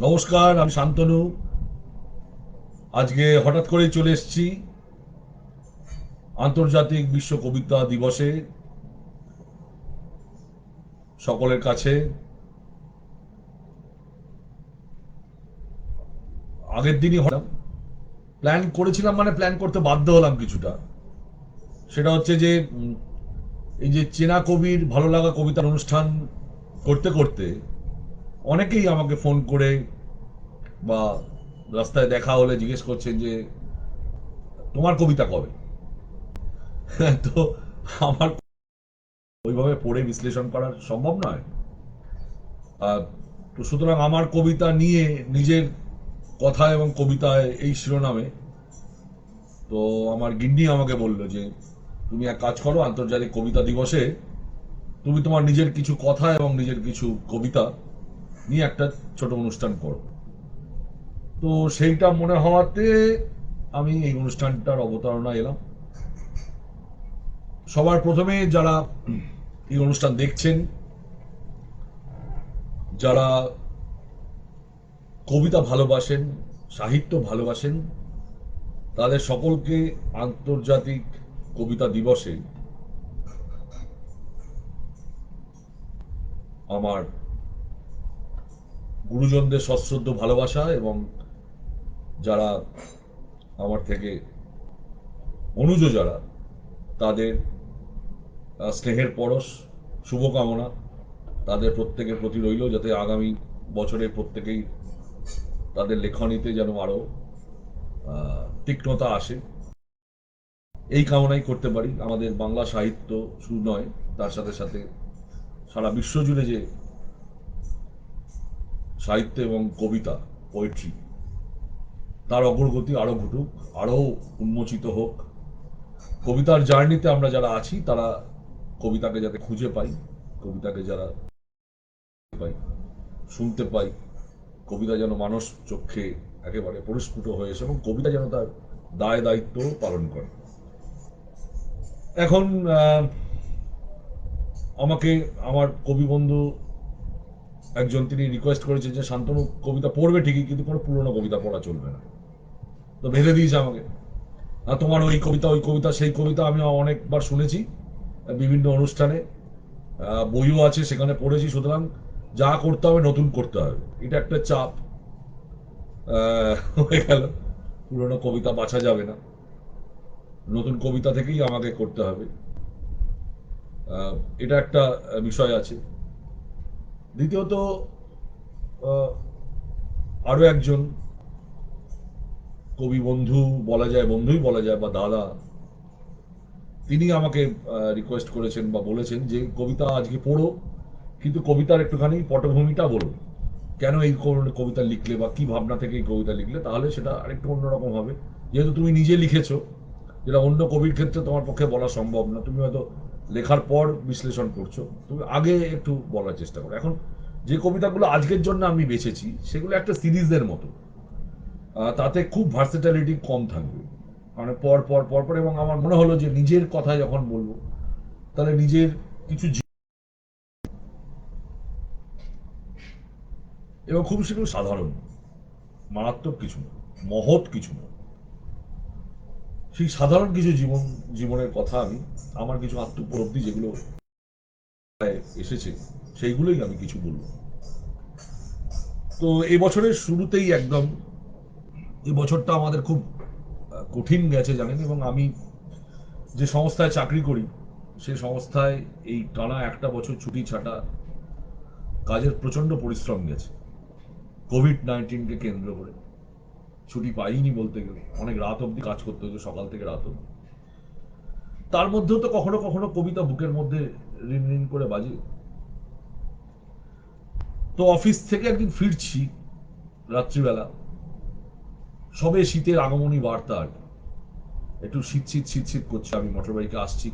নমস্কার, আমি শান্তনু। আজকে হঠাৎ করেই চলে এসেছি আন্তর্জাতিক বিশ্ব কবিতা দিবসে সকলের কাছে। আগের দিনই হঠাৎ প্ল্যান করেছিলাম, মানে প্ল্যান করতে বাধ্য হলাম কিছুটা। সেটা হচ্ছে যে এই যে চেনা কবির ভালো লাগা কবিতার অনুষ্ঠান করতে করতে অনেকেই আমাকে ফোন করে বা রাস্তায় দেখা হলে জিজ্ঞেস করছেন যে তোমার কবিতা কবে। তো আমার ওইভাবে পড়ে বিশ্লেষণ করা সম্ভব নয়। তো সুতরাং আমার কবিতা নিয়ে নিজের কথা এবং কবিতায় এই শিরোনামে, তো আমার গিন্নি আমাকে বললো যে তুমি এক কাজ করো, আন্তর্জাতিক কবিতা দিবসে তুমি তোমার নিজের কিছু কথা এবং নিজের কিছু কবিতা নিয়ে একটা ছোট অনুষ্ঠান করো। তো সেইটা মনে হওয়াতে আমি এই অনুষ্ঠানটার অবতারণা এলাম। সবার প্রথমে যারা এই অনুষ্ঠান দেখছেন, যারা কবিতা ভালোবাসেন, সাহিত্য ভালোবাসেন, তাদের সকলকে আন্তর্জাতিক কবিতা দিবসে আমার গুরুজনদের সশ্রদ্ধ ভালোবাসা এবং যারা আমার থেকে অনুজ যারা, তাদের স্নেহের পরশ, শুভকামনা তাদের প্রত্যেকের প্রতি রইল, যাতে আগামী বছরে প্রত্যেকেই তাদের লেখনীতে যেন আরো তীক্ষ্ণতা আসে, এই কামনাই করতে পারি। আমাদের বাংলা সাহিত্য শুধু নয়, তার সাথে সাথে সারা বিশ্ব জুড়ে যে সাহিত্য এবং কবিতা, পোয়েট্রি, তার অগ্রগতি আরো ঘটুক, আরো উন্মোচিত হোক। কবিতার জার্নিতে আমরা যারা আছি তারা কবিতাকে যাতে খুঁজে পাই, কবিতাকে যারা পাই, শুনতে পাই, কবিতা যেন মানুষ চক্ষে একেবারে পরিস্ফুট হয়ে এসে এবং কবিতা যেন তার দায় দায়িত্ব পালন করে। এখন আমাকে আমার কবি বন্ধু একজন তিনি রিকোয়েস্ট করেছেন যে শান্তনু কবিতা পড়বে ঠিকই, কিন্তু কোনো পুরনো কবিতা পড়া চলবে না। তো ভেবে দিয়েছে আমাকে, আর তোমার ওই কবিতা ওই কবিতা সেই কবিতা আমি অনেকবার শুনেছি বিভিন্ন অনুষ্ঠানে, বইও আছে সেখানে পড়েছি। সুতরাং যা করতে হবে নতুন করতে হবে, এটা একটা চাপ হয়ে গেল। পুরোনো কবিতা বাছা যাবে না, নতুন কবিতা থেকেই আমাকে করতে হবে। আহ, এটা একটা বিষয় আছে। দ্বিতীয়ত, আহ, আরো একজন কবি বন্ধু, বলা যায় বন্ধুই বলা যায় বা দাদা, তিনি আমাকে রিকোয়েস্ট করেছেন বা বলেছেন যে কবিতা আজকে পড়ো, কিন্তু কবিতার একটুখানি পটভূমিটা বলো, কেন এই কবিতা লিখলে বা কি ভাবনা থেকে এই কবিতা লিখলে, তাহলে সেটা আরেকটু অন্যরকম হবে। যেহেতু তুমি নিজে লিখেছো, যেটা অন্য কবির ক্ষেত্রে তোমার পক্ষে বলা সম্ভব না, তুমি হয়তো লেখার পর বিশ্লেষণ করছো, তুমি আগে একটু বলার চেষ্টা করো। এখন যে কবিতাগুলো আজকের জন্য আমি বেছেছি সেগুলো একটা সিরিজের মতো, তাতে খুব ভার্সেটালিটি কম থাকবে, মানে পর পর পর পর, এবং আমার মনে হলো যে নিজের কথা যখন বলবো তাহলে নিজের কিছু এবং খুব সেগুলো সাধারণ, মারাত্মক কিছু না, মহৎ কিছু না, সেই সাধারণ কিছু জীবনের কথা আমি, আমার কিছু আত্মোপলব্ধি যেগুলো এসেছে, সেইগুলোই আমি কিছু বলবো। তো এই বছরের শুরুতেই একদম, এই বছরটা আমাদের খুব কঠিন গেছে জানেন, এবং আমি যে সংস্থায় চাকরি করি সেই সংস্থায় এই টানা একটা বছর ছুটি ছাটা কাজের প্রচন্ড পরিশ্রম গেছে কোভিড-19 কে কেন্দ্র করে। ছুটি পাইনি বলতে গেলে, অনেক রাত অবধি কাজ করতে হয়েছে, সকাল থেকে রাত অবধি। তার মধ্যেও তো কখনো কখনো কবিতা বুকের মধ্যে রিন রিন করে বাজে। তো অফিস থেকে একদিন ফিরছি রাত্রিবেলা, সবে শীতের আগমনী বার্তা আর কি। একটু শীত শীত শীত শীত করছে, আমি মোটর বাইকে আসছি,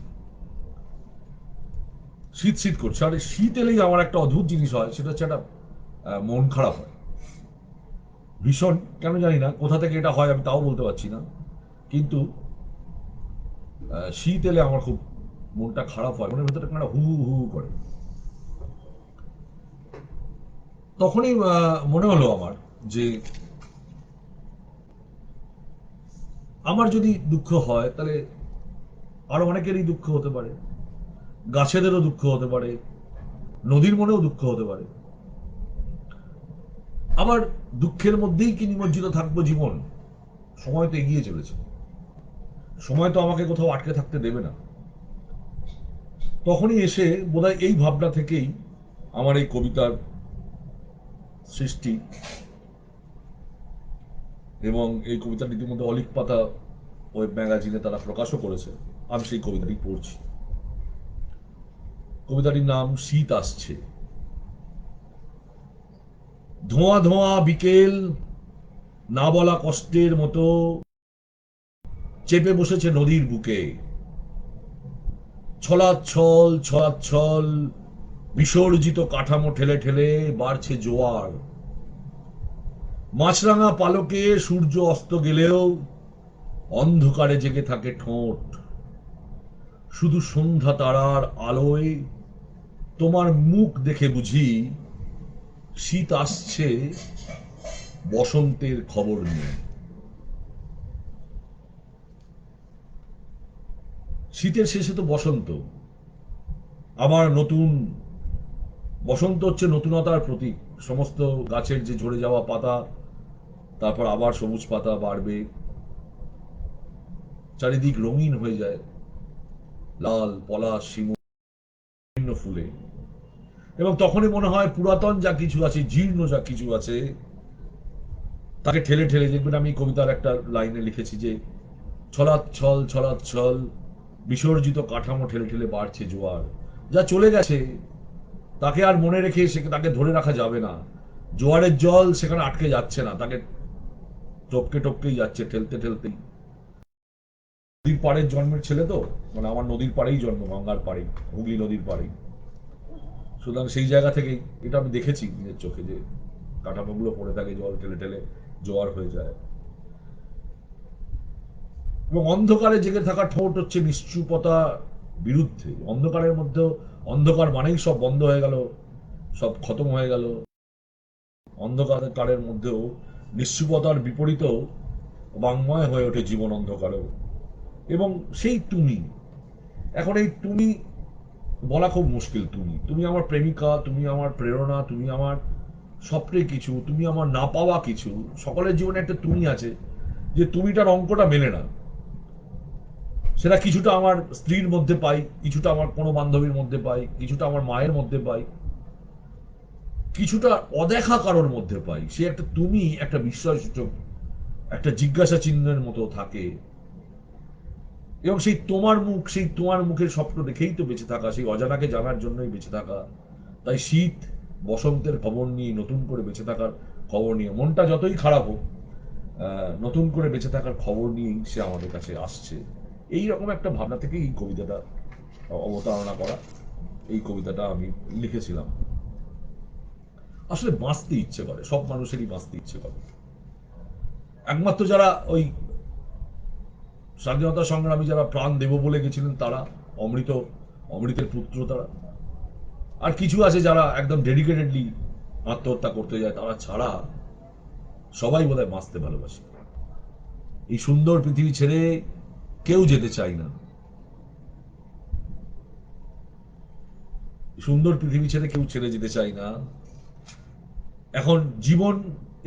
শীত শীত করছে। আর শীত এলেই আমার একটা অদ্ভুত জিনিস হয়, সেটা হচ্ছে একটা মন খারাপ হয় ভীষণ। কেন জানি না, কোথা থেকে এটা হয় আমি তাও বলতে পারছি না, কিন্তু শীত এলে আমার খুব মনটা খারাপ হয়, মনের ভেতরে একটা হু হু হু করে। তখনই মনে হলো আমার যে আমার যদি দুঃখ হয় তাহলে আরো অনেকেরই দুঃখ হতে পারে, গাছেদেরও দুঃখ হতে পারে, নদীর মনেও দুঃখ হতে পারে। আবার দুঃখের মধ্যেই কি নিমজ্জিত থাকবো জীবন? সময় তো এগিয়ে চলেছে, সময় তো আমাকে কোথাও আটকে থাকতে দেবে না। তখনই এসে বোধহয় এই ভাবনা থেকেই আমার এই কবিতার সৃষ্টি, এবং এই কবিতাটি ইতিমধ্যে অলিক পাতা ওয়েব ম্যাগাজিনে তারা প্রকাশও করেছে। আমি সেই কবিতাটি পড়ছি। কবিতাটির নাম শীত আসছে। ধোঁয়া ধোঁয়া বিকেল, না বলা কষ্টের মতো চেপে বসেছে নদীর বুকে। ছলাচ্ছল ছলাচ্ছল বিসর্জিত কাঠামো ঠেলে ঠেলে বাড়ছে জোয়ার। মাছরাঙা পালকে সূর্য অস্ত গেলেও অন্ধকারে জেগে থাকে ঠোঁট। শুধু সন্ধ্যা তারার আলোয় তোমার মুখ দেখে বুঝি শীত আসছে বসন্তের খবর নিয়ে। শীতের শেষে তো বসন্ত, আবার নতুন। বসন্ত হচ্ছে নতুনতার প্রতীক। সমস্ত গাছের যে ঝরে যাওয়া পাতা, তারপর আবার সবুজ পাতা বাড়বে, চারিদিক রঙিন হয়ে যায় লাল পলাশ শিমুল বিভিন্ন ফুলে। এবং তখনই মনে হয় পুরাতন যা কিছু আছে, জীর্ণ যা কিছু আছে, তাকে ঠেলে ঠেলে, দেখবেন আমি কবিতার একটা লাইনে লিখেছি যে ছলাচ্ছল ছলাচ্ছল বিসর্জিত কাঠামো ঠেলে ঠেলে বাড়ছে জোয়ার। যা চলে গেছে তাকে আর মনে রেখে তাকে ধরে রাখা যাবে না। জোয়ারের জল সেখানে আটকে যাচ্ছে না, তাকে টপকে টপকেই যাচ্ছে, ঠেলতে ঠেলতেই। নদীর পাড়ের জন্মের ছেলে তো, মানে আমার নদীর পাড়েই জন্ম, গঙ্গার পাড়ে, হুগলি নদীর পাড়েই। সুতরাং সেই জায়গা থেকেই এটা আমি দেখেছি নিজের চোখে, যে কাঠামোগুলো পড়ে থাকে, জল ঠেলে ঠেলে জোয়ার হয়ে যায়। এবং অন্ধকারে জেগে থাকা ঠোঁট হচ্ছে নিশ্চুপতা বিরুদ্ধে। অন্ধকারের মধ্যেও, অন্ধকার মানেই সব বন্ধ হয়ে গেল, সব খতম হয়ে গেল। অন্ধকারের মধ্যেও নিশ্চুপতার বিপরীতেও বাংময় হয়ে ওঠে জীবন অন্ধকারেও। এবং সেই তুমি, এখন এই তুমি বলা খুব মুশকিল। তুমি, তুমি আমার প্রেমিকা, তুমি আমার প্রেরণা, তুমি আমার স্বপ্নের কিছু, তুমি আমার না পাওয়া কিছু। সকলের জীবনে একটা তুমি আছে, যে তুমিটার অঙ্কটা মেলে না। সেটা কিছুটা আমার স্ত্রীর মধ্যে পাই, কিছুটা আমার কোনো বান্ধবীর মধ্যে পাই, কিছুটা আমার মায়ের মধ্যে পাই, কিছুটা অদেখা কারোর মধ্যে পাই। সে একটা তুমি, একটা বিস্ময়সূচক, একটা জিজ্ঞাসা চিহ্নের মতো থাকে। এবং সেই তোমার মুখ, সেই তোমার মুখের স্বপ্ন দেখেই তো বেঁচে থাকা, সেই অজানাকে জানার জন্যই বেঁচে থাকা। তাই শীত বসন্তের খবর নিয়ে, নতুন করে বেঁচে থাকার খবর নিয়ে, মনটা যতই খারাপ হোক, নতুন করে বেঁচে থাকার খবর নিয়েই সে আমাদের কাছে আসছে। এইরকম একটা ভাবনা থেকে এই কবিতাটা অবতারণা করা, এই কবিতাটা আমি লিখেছিলাম। আসলে বাঁচতে ইচ্ছে করে, সব মানুষেরই বাঁচতে ইচ্ছে করে। একমাত্র যারা ওই স্বাধীনতা সংগ্রামী যারা প্রাণ দেব বলে গেছিলেন তারা, অমৃত, অমৃতের পুত্র তারা। আর কিছু আছে যারা একদম ডেডিকেটেডলি আত্মহত্যা করতে যায়, তারা ছাড়া সবাই বোধহয় বাঁচতে ভালোবাসে। এই সুন্দর পৃথিবী ছেড়ে কেউ যেতে চায় না। সুন্দর পৃথিবী ছেড়ে কেউ ছেড়ে যেতে চায় না। এখন জীবন,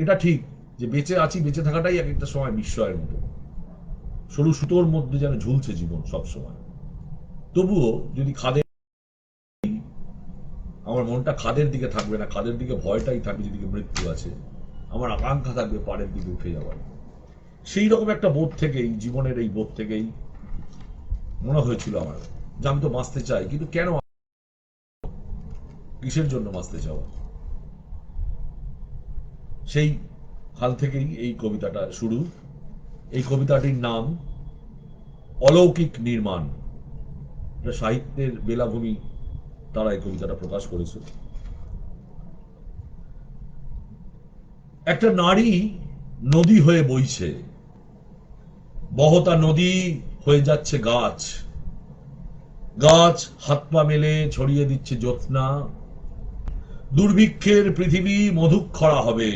এটা ঠিক যে বেঁচে আছি, বেঁচে থাকাটাই এক একটা সময় বিস্ময়ের মতো। সরু সুতোর মধ্যে যেন ঝুলছে জীবন সব সময়। তবুও যদি খাদে, আমার মনটা খাদের দিকে থাকবে না, খাদের দিকে ভয়টাই থাকবে, যেদিকে মৃত্যু আছে। আমার আকাঙ্ক্ষা থাকবে পাড়ের দিকে উঠে যাওয়ার। সেই রকম একটা বোধ থেকেই, জীবনের এই বোধ থেকেই মনে হয়েছিল আমার যে আমি তো বাঁচতে চাই, কিন্তু কেন, কিসের জন্য বাঁচতে চাওয়া। সেই হাল থেকেই এই কবিতাটা শুরু। এই কবিতাটির নাম অলৌকিক নির্মাণ। সাহিত্যের বেলাভূমি, তারা এই কবিতাটা প্রকাশ করেছে। একটা নারী নদী হয়ে বইছে, বহতা নদী হয়ে যাচ্ছে গাছ। গাছ হাত পা মেলে ছড়িয়ে দিচ্ছে জ্যোৎস্না। দুর্ভিক্ষের পৃথিবী মধুক্ষরা হবে।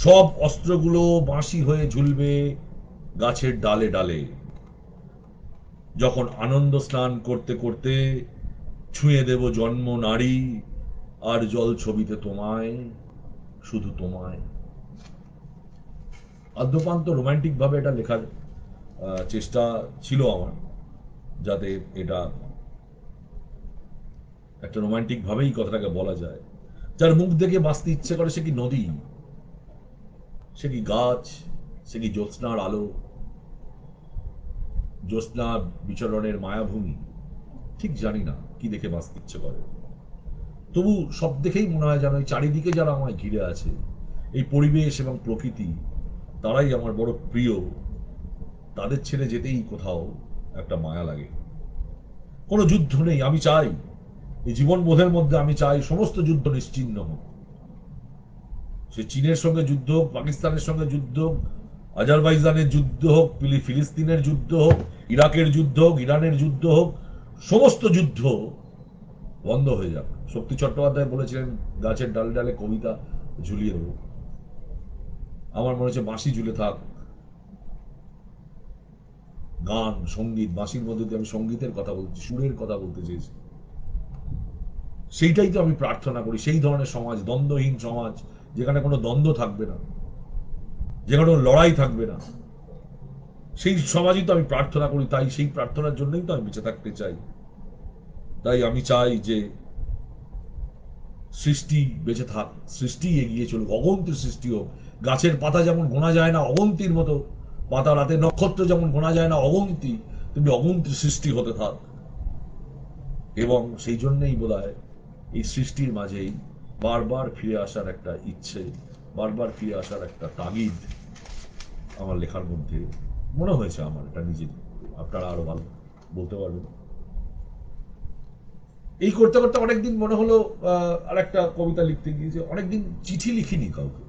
সব অস্ত্রগুলো বাঁশি হয়ে ঝুলবে গাছের ডালে ডালে, যখন আনন্দ স্নান করতে করতে ছুঁয়ে দেব জন্ম নারী, আর জল ছবিতে তোমায়, শুধু তোমায়। আদ্যপান্ত রোমান্টিক ভাবে এটা লেখার চেষ্টা ছিল আমার, যাতে এটা একটা রোমান্টিক ভাবেই কথাটাকে বলা যায়। যার মুখ দেখে বাঁচতে ইচ্ছে করে, সে কি নদী, সে কি গাছ, সে কি জ্যোৎস্নার আলো, জ্যোৎস্না বিচরণের মায়াভূমি, ঠিক জানি না কি দেখে বাঁচতে ইচ্ছে করে। তবু সব দেখেই মনে হয় যেন এই চারিদিকে যারা আমায় ঘিরে আছে, এই পরিবেশ এবং প্রকৃতি, তারাই আমার বড় প্রিয়। তাদের ছেড়ে যেতেই কোথাও একটা মায়া লাগে। কোনো যুদ্ধ নেই, আমি চাই এই জীবন বোধের মধ্যে, আমি চাই সমস্ত যুদ্ধ নিশ্চিহ্ন হোক। সে চীনের সঙ্গে যুদ্ধ হোক, পাকিস্তানের সঙ্গে যুদ্ধ হোক, আজারবাইজানের যুদ্ধ হোক, ফিলিস্তিনের যুদ্ধ হোক, ইরাকের যুদ্ধ হোক, ইরানের যুদ্ধ হোক, সমস্ত যুদ্ধ বন্ধ হয়ে যাক। শক্তি চট্টোপাধ্যায় বলেছিলেন গাছের ডালে ডালে কবিতা ঝুলিয়ে দেবো। আমার মনে হচ্ছে বাঁশি ঝুলে থাক, গান সঙ্গীত, বাঁশির মধ্যে দিয়ে আমি সঙ্গীতের কথা বলছি, সুরের কথা বলতে চেয়েছি। সেইটাই তো আমি প্রার্থনা করি, সেই ধরনের সমাজ, দ্বন্দ্বহীন সমাজ, যেখানে কোনো দ্বন্দ্ব থাকবে না, যেখানে কোনো লড়াই থাকবে না, সেই সমাজই তো আমি প্রার্থনা করি। তাই সেই প্রার্থনার জন্যই তো আমি বেঁচে থাকতে চাই। তাই আমি চাই যে সৃষ্টি বেঁচে থাক, সৃষ্টি এগিয়ে চলুক, অগন্তির সৃষ্টি হোক। গাছের পাতা যেমন গোনা যায় না অগন্তির মতো, পাতা রাতে নক্ষত্র যেমন গোনা যায় না অগন্তি, তুমি অগন্তির সৃষ্টি হতে থাক। এবং সেই জন্যই বোধহয় এই সৃষ্টির মাঝেই বারবার ফিরে আসার একটা ইচ্ছে, বারবার ফিরে আসার একটা তাগিদ আমার লেখার মধ্যে মনে হয়েছে আমার, এটা নিজের। আপনারা আরো ভালো বলতে পারবেন। এই করতে করতে অনেকদিন মনে হলো আর একটা কবিতা লিখতে গিয়ে যে অনেকদিন চিঠি লিখিনি কাউকে।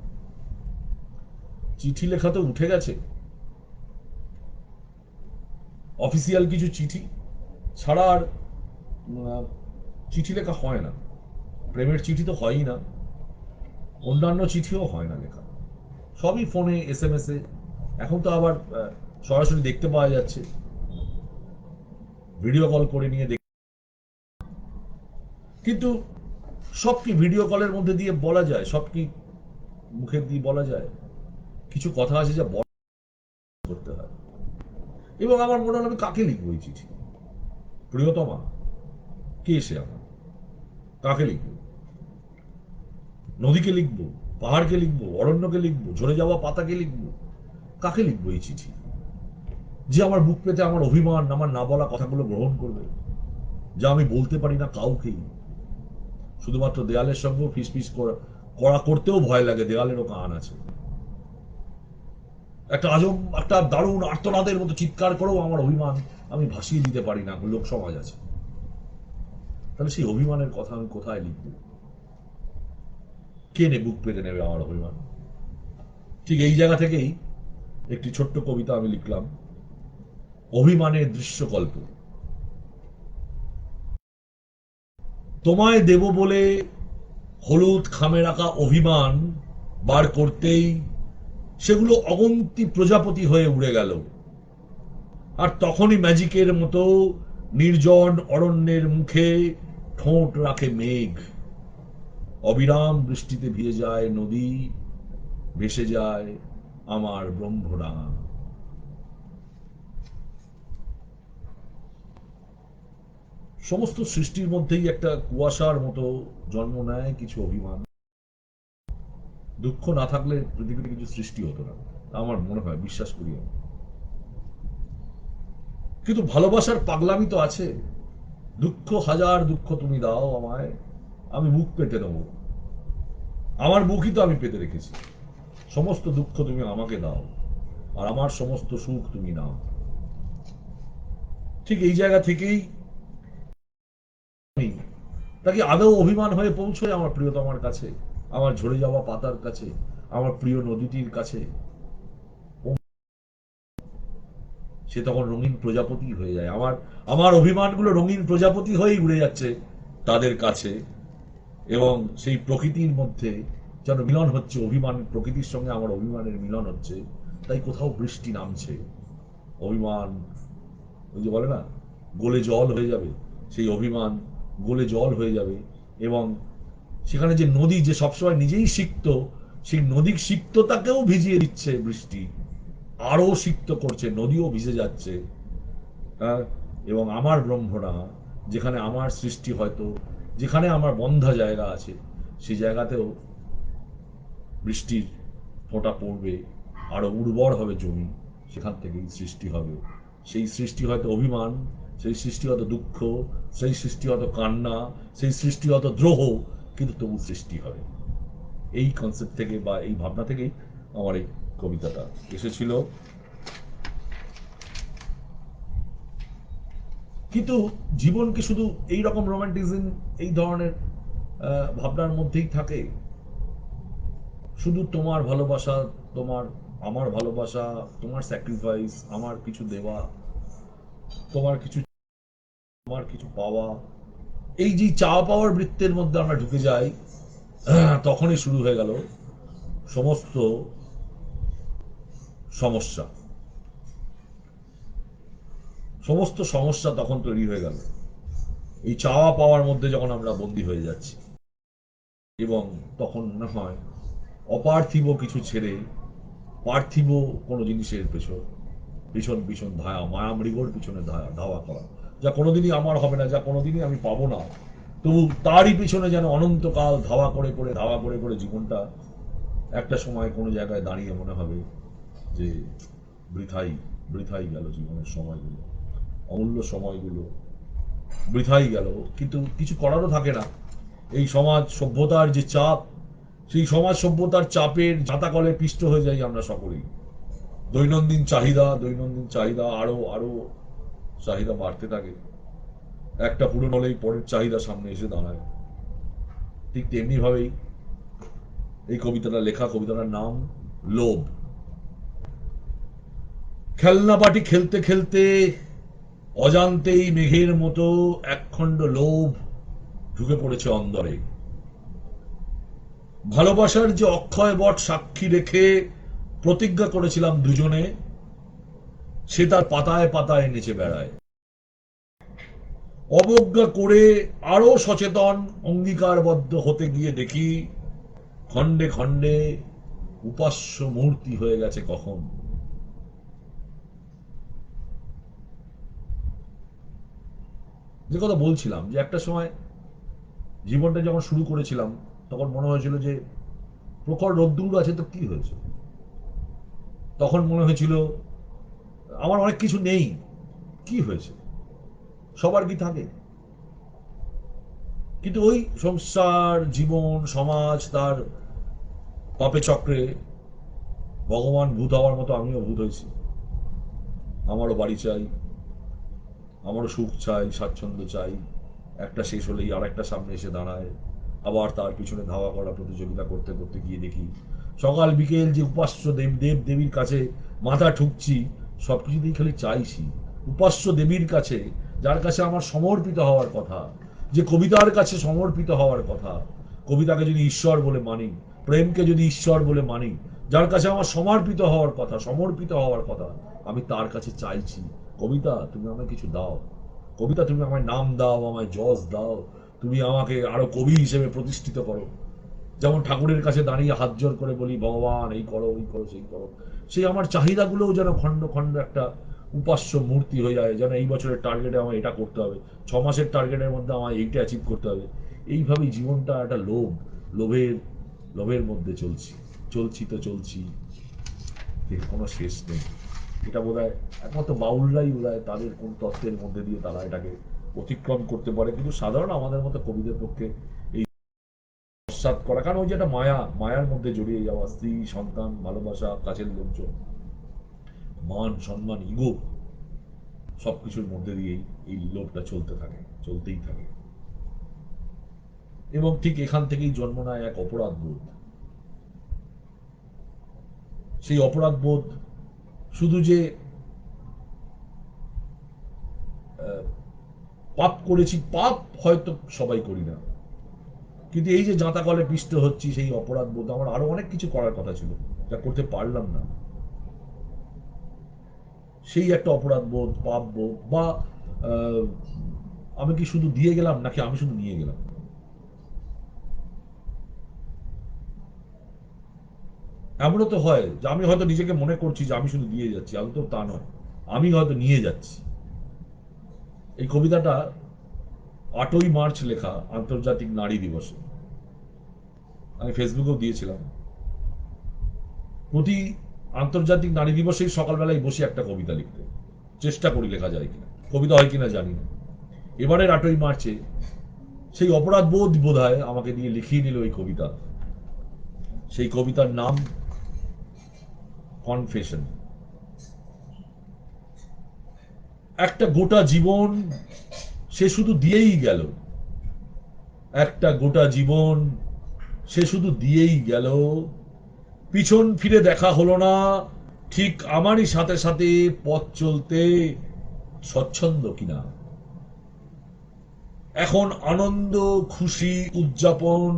চিঠি লেখা তো উঠে গেছে, অফিসিয়াল কিছু চিঠি ছাড়া আর চিঠি লেখা হয় না। প্রেমের চিঠি তো হয়ই না, অন্যান্য চিঠিও হয় না লেখা, সবই ফোনে SMS এ। এখন তো আবার সরাসরি দেখতে পাওয়া যাচ্ছে, ভিডিও কল করে নিয়ে দেখ। কিন্তু সব কি ভিডিও কলের মধ্যে দিয়ে বলা যায়? সব কি মুখের দিয়ে বলা যায়? কিছু কথা আছে যা করতে হয়। এবং আমার মনে হলো আমি কাকে লিখবো এই চিঠি? প্রিয়তমা কে সে আমার? কাকে লিখবো? নদীকে লিখবো, পাহাড়কে লিখবো, অরণ্যকে লিখবো, ঝরে যাওয়া পাতাকে লিখবো? কাকে লিখবো এই চিঠি, যে আমার বুক পেতে আমার অভিমান, আমার না বলা কথাগুলো গ্রহণ করবে, যা আমি বলতে পারি না কাউকেই? শুধুমাত্র দেয়ালের সঙ্গেও ফিসফিস করা করতেও ভয় লাগে, দেয়ালেরও কান আছে। একটা আজব, একটা দারুণ আর্তনাদের মতো চিৎকার করেও আমার অভিমান আমি ভাসিয়ে দিতে পারি না, লোক সমাজ আছে। তাহলে সেই অভিমানের কথা আমি কোথায় লিখব? কে বুক পেতে নেবে আমার অভিমান? ঠিক এই জায়গা থেকেই একটি ছোট্ট কবিতা আমি লিখলাম, অভিমানের দৃশ্যকল্প। তোমায় দেব বলে হলুদ খামে রাখা অভিমান বার করতেই সেগুলো অগন্তি প্রজাপতি হয়ে উড়ে গেল। আর তখনই ম্যাজিকের মতো নির্জন অরণ্যের মুখে ঠোঁট রাখে মেঘ, অবিরাম বৃষ্টিতে ভিজে যায় নদী, ভেসে যায় আমার ব্রহ্মডাঙা। সমস্ত সৃষ্টির মধ্যেই একটা কুয়াশার মতো জন্ম নেয় কিছু অভিমান। দুঃখ না থাকলে পৃথিবীতে কিছু সৃষ্টি হতো না, আমার মনে হয়, বিশ্বাস করি আমি। কিন্তু ভালোবাসার পাগলামি তো আছে। দুঃখ, হাজার দুঃখ তুমি দাও আমায়, আমি বুক পেতে দেবো। আমার মুখই তো আমি পেতে রেখেছি। সমস্ত দুঃখ তুমি আমাকে দাও, আর আমার সমস্ত সুখ তুমি নাও। ঠিক এই জায়গা থেকেই তাকে আদৌ অভিমান হয়ে পৌঁছয় আমার প্রিয়তমার কাছে, আমার ঝরে যাওয়া পাতার কাছে, আমার প্রিয় নদীটির কাছে। সে তখন রঙিন প্রজাপতি হয়ে যায়। আমার আমার অভিমানগুলো রঙিন প্রজাপতি হয়েই উড়ে যাচ্ছে তাদের কাছে, এবং সেই প্রকৃতির মধ্যে যেন মিলন হচ্ছে, অভিমান, প্রকৃতির সঙ্গে আমার অভিমানের মিলন হচ্ছে, তাই কোথাও বৃষ্টি নামছে। অভিমান, ওই যে বলে না, গলে জল হয়ে যাবে, সেই অভিমান গলে জল হয়ে যাবে। এবং সেখানে যে নদী যে সবসময় নিজেই সিক্ত, সেই নদীর সিক্ততাকেও ভিজিয়ে দিচ্ছে বৃষ্টি, আরো সিক্ত করছে, নদীও ভিজে যাচ্ছে। হ্যাঁ, এবং আমার ব্রহ্মণা, যেখানে আমার সৃষ্টি, হয়তো যেখানে আমার বন্ধা জায়গা আছে, সেই জায়গাতেও বৃষ্টির ফোঁটা পড়বে, আরো উর্বর হবে জমি, সেখান থেকেই সৃষ্টি হবে। সেই সৃষ্টি হয়তো অভিমান, সেই সৃষ্টি হয়তো দুঃখ, সেই সৃষ্টি হয়তো কান্না, সেই সৃষ্টি হয়তো দ্রোহ, কিন্তু তবু সৃষ্টি হবে। এই কনসেপ্ট থেকে বা এই ভাবনা থেকেই আমার এই কবিতাটা এসেছিল। কিন্তু জীবন কি শুধু এই রকম রোমান্টিজম, এই ধরনের ভাবনার মধ্যেই থাকে? শুধু তোমার ভালোবাসা, তোমার, আমার ভালোবাসা, তোমার স্যাক্রিফাইস, আমার কিছু দেওয়া, তোমার কিছু, আমার কিছু পাওয়া, এই যে চাওয়া পাওয়ার বৃত্তের মধ্যে আমরা ঢুকে যাই, তখনই শুরু হয়ে গেল সমস্ত সমস্যা। সমস্ত সমস্যা তখন তৈরি হয়ে গেল এই চাওয়া পাওয়ার মধ্যে, যখন আমরা বন্দী হয়ে যাচ্ছি। এবং তখন মনে হয় অপার্থিব কিছু ছেড়ে পার্থিব কোনো জিনিসের পেছন ভীষণ ভীষণ ধায়া, মায়া মৃগর পিছনে ধাওয়া করা, যা কোনোদিনই আমার হবে না, যা কোনোদিনই আমি পাবো না, তবু তারই পিছনে যেন অনন্তকাল ধাওয়া করে করে ধাওয়া করে করে জীবনটা একটা সময় কোনো জায়গায় দাঁড়িয়ে মনে হবে যে বৃথাই, বৃথাই গেল জীবনের সময়গুলো, অমূল্য সময়গুলো বৃথাই গেল। কিন্তু কিছু করারও থাকে না। এই সমাজ সভ্যতার যে চাপ, সেই সমাজ সভ্যতার চাপের জাঁতাকলে পিষ্ট হয়ে যাই আমরা সকলেই। দৈনন্দিন চাহিদা, দৈনন্দিন চাহিদা, আরো আরো চাহিদা বাড়তে থাকে। একটা পূরণ হলেই পরের চাহিদা সামনে এসে দাঁড়ায়। ঠিক তেমনি ভাবেই এই কবিতাটা লেখা। কবিতাটার নাম লোভ। খেলনা বাটি খেলতে খেলতে অজান্তেই মেঘের মতো একখণ্ড লোভ ঢুকে পড়েছে অন্দরে। ভালোবাসার যে অক্ষয় বট সাক্ষী রেখে প্রতিজ্ঞা করেছিলাম দুজনে, সে তার পাতায় পাতায় নেচে বেড়ায়। অবজ্ঞা করে আরো সচেতন অঙ্গীকারবদ্ধ হতে গিয়ে দেখি খণ্ডে খণ্ডে উপাস্য মূর্তি হয়ে গেছে কখন। যে কথা বলছিলাম, যে একটা সময় জীবনটা যখন শুরু করেছিলাম, তখন মনে হয়েছিল যে প্রখর রোদ্দুর আছে তো কি হয়েছে। তখন মনে হয়েছিল আমার অনেক কিছু নেই, কি হয়েছে, সবার কি থাকে। কিন্তু ওই সংসার, জীবন, সমাজ, তার পাপে চক্রে ভগবান ভূত হওয়ার মতো আমিও ভূত হয়েছি। আমারও বাড়ি চাই, আমারও সুখ চাই, স্বাচ্ছন্দ্য চাই। একটা শেষ হলেই আর একটা সামনে এসে দাঁড়ায়। আবার তার পিছনে ধাওয়া করা, প্রতিযোগিতা করতে করতে গিয়ে দেখি সকাল বিকেল যে উপাস্য দেব দেব দেবীর কাছে মাথা ঠুকছি, সবকিছুতেই খালি চাইছি উপাস্য দেবীর কাছে, যার কাছে আমার সমর্পিত হওয়ার কথা, যে কবিতার কাছে সমর্পিত হওয়ার কথা। কবিতাকে যদি ঈশ্বর বলে মানি, প্রেমকে যদি ঈশ্বর বলে মানি, যার কাছে আমার সমর্পিত হওয়ার কথা, সমর্পিত হওয়ার কথা, আমি তার কাছে চাইছি কবিতা তুমি আমায় কিছু দাও, কবিতা তুমি আমায় নাম দাও, আমায় যশ দাও, তুমি আমাকে আরো কবি হিসেবে প্রতিষ্ঠিত করো। যেমন ঠাকুরের কাছে দাঁড়িয়ে হাত জোর করে বলি ভগবান এই করো, ওই করো, সেই করো। সেই আমার চাহিদাগুলোও যেন খণ্ড খণ্ড একটা উপাস্য মূর্তি হয়ে যায়, যেন এই বছরের টার্গেটে আমার এটা করতে হবে, 6 মাসের টার্গেটের মধ্যে আমার এইটা অ্যাচিভ করতে হবে। এইভাবেই জীবনটা একটা লোভ, লোভের লোভের মধ্যে চলছি, চলছি তো চলছি, এর কোনো শেষ নেই। এটা বোধ হয় একমাত্র বাউলরাই বোধ হয় তাদের কোন তত্ত্বের মধ্যে দিয়ে তারা এটাকে অতিক্রম করতে পারে। কিন্তু সাধারণ আমাদের মতো কবিদের পক্ষে এই পশ্চাৎ করা, কারণ ওই যে একটা মায়া, মায়ার মধ্যে জড়িয়ে যাওয়া, স্ত্রী, সন্তান, ভালোবাসা, কাছের লোকজন, মান সম্মান, ইগো, সবকিছুর মধ্যে দিয়েই এই লোভটা চলতে থাকে, চলতেই থাকে। এবং ঠিক এখান থেকেই জন্ম নেয় এক অপরাধ বোধ। সেই অপরাধ বোধ শুধু যে পাপ করেছি, পাপ হয়তো সবাই করি না, কিন্তু এই যে জাঁতা কলে পিষ্ট হচ্ছি, সেই অপরাধ বোধ, আমার আরো অনেক কিছু করার কথা ছিল, যা করতে পারলাম না। সেই একটা অপরাধ বোধ, পাপ বোধ, বা আমি কি শুধু দিয়ে গেলাম নাকি আমি শুধু নিয়ে গেলাম। এমনও তো হয় যে আমি হয়তো নিজেকে মনে করছি যে আমি শুধু দিয়ে যাচ্ছি, আমি তো তা নয়, আমি হয়তো নিয়ে যাচ্ছি। এই কবিতাটা 8ই মার্চ লেখা, আন্তর্জাতিক নারী দিবসে। আমি ফেসবুকেও দিয়েছিলাম। প্রতি আন্তর্জাতিক নারী দিবসেই সকালবেলায় বসে একটা কবিতা লিখতে চেষ্টা করি, লেখা যায় কিনা, কবিতা হয় কিনা জানি না। এবারের 8ই মার্চে সেই অপরাধ বোধ বোধহয় আমাকে দিয়ে লিখিয়ে নিল এই কবিতা। সেই কবিতার নাম কনফেশন। একটা গোটা জীবন সে শুধু দিয়েই গেল, একটা গোটা জীবন সে শুধু দিয়েই গেল, পিছন ফিরে দেখা হলো না, ঠিক আমারই সাথে সাথে পথ চলতে স্বচ্ছন্দ কিনা। এখন আনন্দ, খুশি, উদযাপন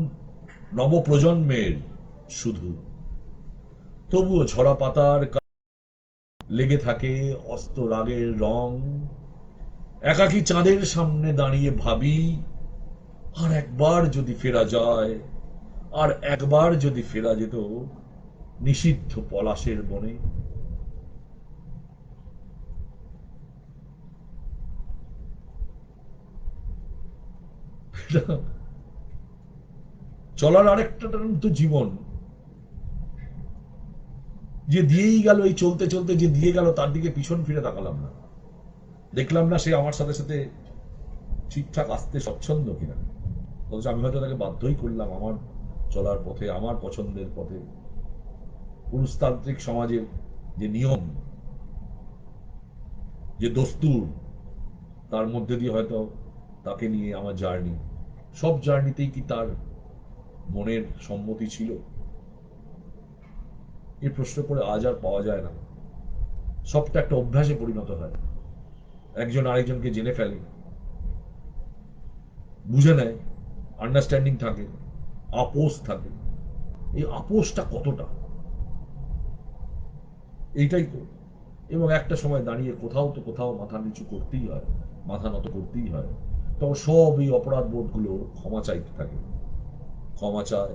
নবপ্রজন্মের শুধু, তবুও ঝরা পাতার লেগে থাকে অস্ত রাগের রং। একাকী চাঁদের সামনে দাঁড়িয়ে ভাবি, আর একবার যদি ফেরা যায়, আর একবার যদি ফেরা যেত নিষিদ্ধ পলাশের বনে। চলার আরেকটা তো জীবন, যে দিয়েই গেল, এই চলতে চলতে যে দিয়ে গেল তার দিকে পিছন ফিরে তাকালাম না, দেখলাম না সে আমার সাথে সাথে ঠিকঠাক আসতে স্বচ্ছন্দ কিনা। অথচ আমি হয়তো তাকে বাধ্যই করলাম আমার চলার পথে, আমার পছন্দের পথে। পুরুষতান্ত্রিক সমাজের যে নিয়ম, যে দস্তুর, তার মধ্যে দিয়ে হয়তো তাকে নিয়ে আমার জার্নি, সব জার্নিতেই কি তার মনের সম্মতি ছিল? এই প্রশ্ন করে আজ আর পাওয়া যায় না। সবটা একটা অভ্যাসে পরিণত হয়, একজন আরেকজনকে জেনে ফেলে, বুঝে নেয়, আন্ডারস্ট্যান্ডিং থাকে, আপোষ থাকে। এই আপোষটা কতটা, এইটাই তো। এবং একটা সময় দাঁড়িয়ে কোথাও তো কোথাও মাথা নিচু করতেই হয়, মাথা নত করতেই হয়। তখন সব এই অপরাধ বোধগুলো ক্ষমা চাইতে থাকে, ক্ষমা চায়।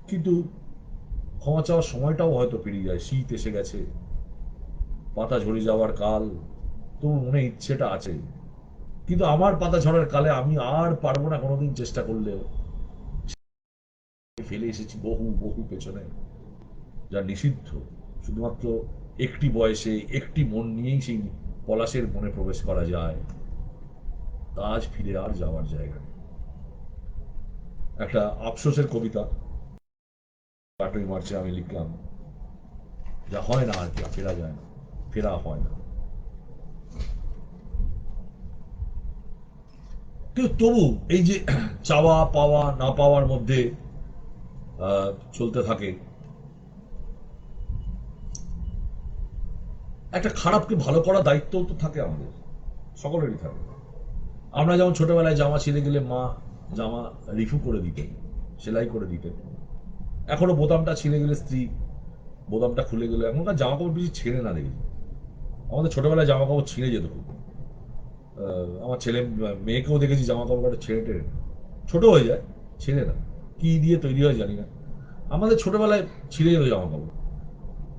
কিন্তু ক্ষমা চাওয়ার সময়টাও হয়তো পেরিয়ে যায়, শীত এসে গেছে, পাতা ঝরে যাওয়ার কাল, তবু মনে ইচ্ছেটা আছে। কিন্তু আমার পাতা ঝরার কালে আমি আর পারবো না কোনোদিন চেষ্টা করলেও, ফেলে এসেছি বহু বহু পেছনে, যা নিষিদ্ধ। শুধুমাত্র একটি বয়সে একটি মন নিয়েই সেই পলাশের মনে প্রবেশ করা যায়, তা আজ ফিরে আর যাওয়ার জায়গা নেই। একটা আফসোসের কবিতা 8ই মার্চে আমি লিখলাম, যা হয় না আর কি, ফেরা যায় না, ফেরা হয় না। কিন্তু তবু এই যে চাওয়া পাওয়া না পাওয়ার মধ্যে চলতে থাকে, একটা খারাপকে ভালো করার দায়িত্ব তো থাকে আমাদের, সকলেরই থাকে। আমরা যেমন ছোটবেলায় জামা ছিঁড়ে গেলে মা জামা রিফু করে দিতেন, সেলাই করে দিতেন। এখনো বোতামটা ছিঁড়ে গেলে স্ত্রী বোতামটা খুলে গেলে, এখনকার জামা কাপড় বেশি ছেড়ে না দেখেছি। আমাদের ছোটবেলায় জামা কাপড় ছিঁড়ে যেত খুব। আমার ছেলে মেয়েকেও দেখেছি জামা কাপড় একটা ছেড়ে টেড়ে, ছোট হয়ে যায়, ছেড়ে না, কি দিয়ে তৈরি হয় জানি না। আমাদের ছোটবেলায় ছিঁড়ে যেত জামা কাপড়,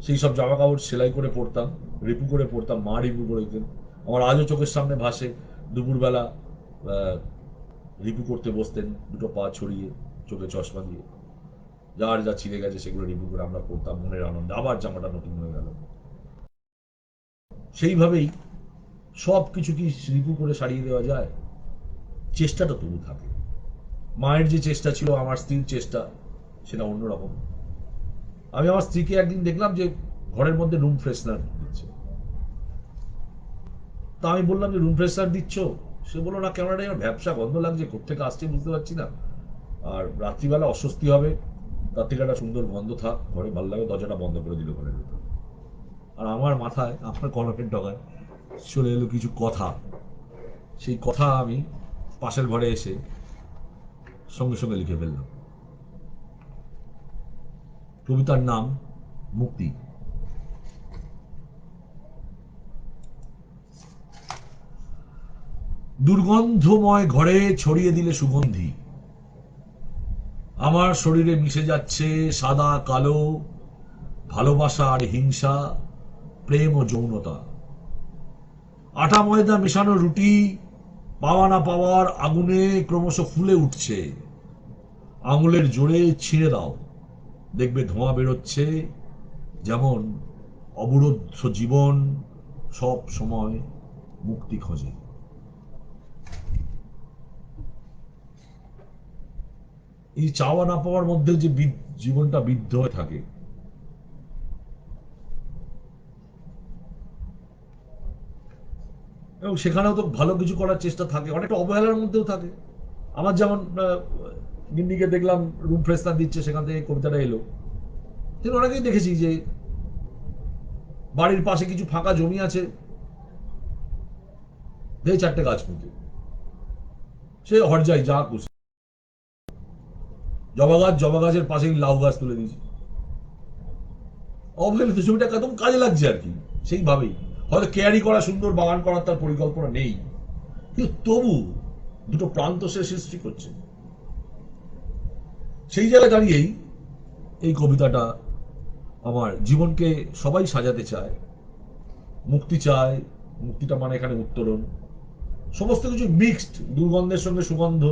সেই সব জামা কাপড় সেলাই করে পরতাম, রিপু করে পরতাম, মা রিপু করে দিতেন। আমার আজও চোখের সামনে ভাসে দুপুরবেলা রিপু করতে বসতেন, দুটো পা ছড়িয়ে, চোখে চশমা দিয়ে, যার যা ছিঁড়ে গেছে সেগুলো রিপু করে আমরা পরতাম মনের আনন্দে, আবার জামাটা নতুন হয়ে গেল। সেইভাবেই সব কিছু কি রিপু করে সারিয়ে দেওয়া যায়? চেষ্টাটা তবু থাকে। মায়ের যে চেষ্টা ছিল, আমার স্ত্রীর চেষ্টা, সেটা অন্যরকম। আমি আমার স্ত্রীকে একদিন দেখলাম যে ঘরের মধ্যে রুম ফ্রেশনার দিচ্ছে। তা আমি বললাম যে রুম ফ্রেশনার দিচ্ছ? সে বললো না, কেমন একটা ভ্যাবসা গন্ধ লাগছে, কোথেকে আসছে বুঝতে পারছি না, আর রাত্রিবেলা অস্বস্তি হবে, তার থেকে একটা সুন্দর গন্ধ থাক ঘরে, ভালো লাগে, দরজাটা বন্ধ করে দিল ঘরের ভেতর। আর আমার মাথায়, আমার কলমের ডগায় চলে এলো কিছু কথা। সেই কথা আমি পাশের ঘরে এসে সঙ্গে সঙ্গে লিখে ফেললাম। কবিতার নাম মুক্তি। দুর্গন্ধময় ঘরে ছড়িয়ে দিলে সুগন্ধি, আমার শরীরে মিশে যাচ্ছে সাদা কালো, ভালোবাসা আর হিংসা, প্রেম ও যৌনতা। আটা ময়দা মেশানো রুটি পাওয়া না পাওয়ার আগুনে ক্রমশ ফুলে উঠছে। আঙুলের জোরে ছিঁড়ে দাও, দেখবে ধোঁয়া বেরোচ্ছে। যেমন অবরুদ্ধ জীবন সব সময় মুক্তি খোঁজে। এই চাওয়া না পাওয়ার মধ্যে যে জীবনটা বিদ্ধ হয়ে থাকে, এবং সেখানেও তো ভালো কিছু করার চেষ্টা থাকে, অনেকটা অবহেলার মধ্যেও থাকে। আমার যেমন গিন্নিকে দেখলাম রুম ফ্রেশনার দিচ্ছে, সেখান থেকে কবিতাটা এলো। কিন্তু অনেকেই দেখেছি যে বাড়ির পাশে কিছু ফাঁকা জমি আছে, দেয় 4টে গাছ পুঁতে, সে হট যায় যা খুশি। জবা গাছের পাশেই লাউ গাছ তুলে দিয়েছে। অবহেলিত জমিটা একদম কাজে লাগছে আর কি, সেইভাবেই হয়তো কেয়ারি করা, সুন্দর বাগান করার তার পরিকল্পনা নেই, কিন্তু তবু দুটো প্রান্ত সে সৃষ্টি করছে। সেই জায়গায় দাঁড়িয়েই এই কবিতাটা আমার জীবনকে সবাই সাজাতে চায়, মুক্তি চায়। মুক্তিটা মানে এখানে উত্তরণ, সমস্ত কিছু মিক্সড, দুর্গন্ধের সঙ্গে সুগন্ধ।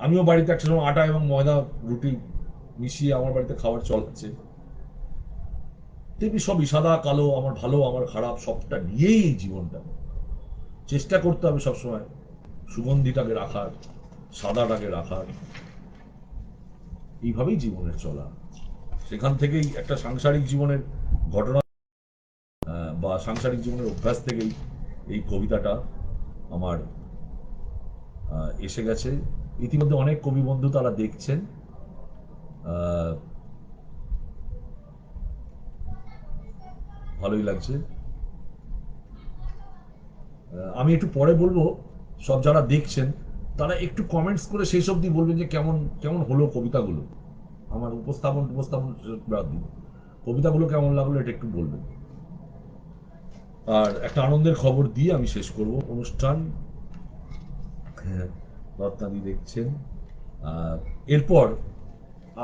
আমিও বাড়িতে একটা সময় আটা এবং ময়দা রুটি মিশিয়ে আমার বাড়িতে খাবার চল আছে, তেমনি সবই সাদা কালো, আমার ভালো আমার খারাপ সবটা নিয়েই এই জীবনটা। চেষ্টা করতে হবে সবসময় সুগন্ধিটাকে রাখার, সাদাটাকে রাখার, এইভাবেই জীবনের চলা। সেখান থেকেই একটা সাংসারিক জীবনের ঘটনা বা সাংসারিক জীবনের অভ্যাস থেকেই এই কবিতাটা আমার এসে গেছে। ইতিমধ্যে অনেক কবি বন্ধু তারা দেখছেন। ভালোই লাগছে। আমি একটু পরে বলবো, সব যারা দেখছেন তারা একটু কমেন্টস করে সেই সব দিয়ে বলবেন যে কেমন কেমন হলো কবিতাগুলো। আমার উপস্থাপন বাদ দিন, কবিতাগুলো কেমন লাগলো এটা একটু বলবেন। আর একটা আনন্দের খবর দিয়ে আমি শেষ করব অনুষ্ঠান। রত্নাদি দেখছেন। এরপর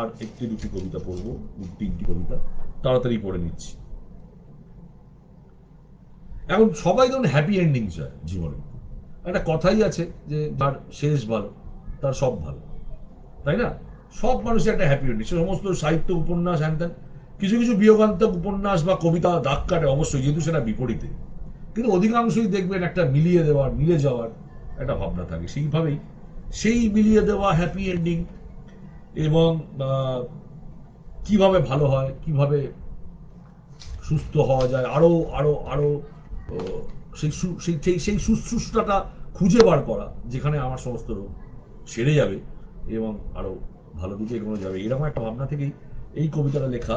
আর একটি দুটি কবিতা পড়বো, 3টি কবিতা তাড়াতাড়ি পড়ে নিচ্ছি। এখন সবাই ধরুন হ্যাপি এন্ডিং চায় জীবনে। একটা কথাই আছে যে যার শেষ ভালো তার সব ভালো, তাই না? সব মানুষের একটা হ্যাপি এন্ডিং, সে সমস্ত সাহিত্য উপন্যাস হ্যান। কিছু কিছু বিয়োগান্তক উপন্যাস বা কবিতা দাগ কাটে অবশ্যই, যেহেতু সেটা বিপরীতে, কিন্তু অধিকাংশই দেখবেন একটা মিলিয়ে দেওয়ার, মিলে যাওয়ার একটা ভাবনা থাকে। সেইভাবেই সেই মিলিয়ে দেওয়া হ্যাপি এন্ডিং এবং কিভাবে ভালো হয়, কিভাবে সুস্থ হওয়া যায়, আরো আরো আরো সেই সেই শুশ্রূষাটা খুঁজে বার করা, যেখানে আমার সমস্ত রোগ সেরে যাবে এবং আরো ভালো দিকে এগোনো যাবে, এরকম একটা ভাবনা থেকেই এই কবিতাটা লেখা।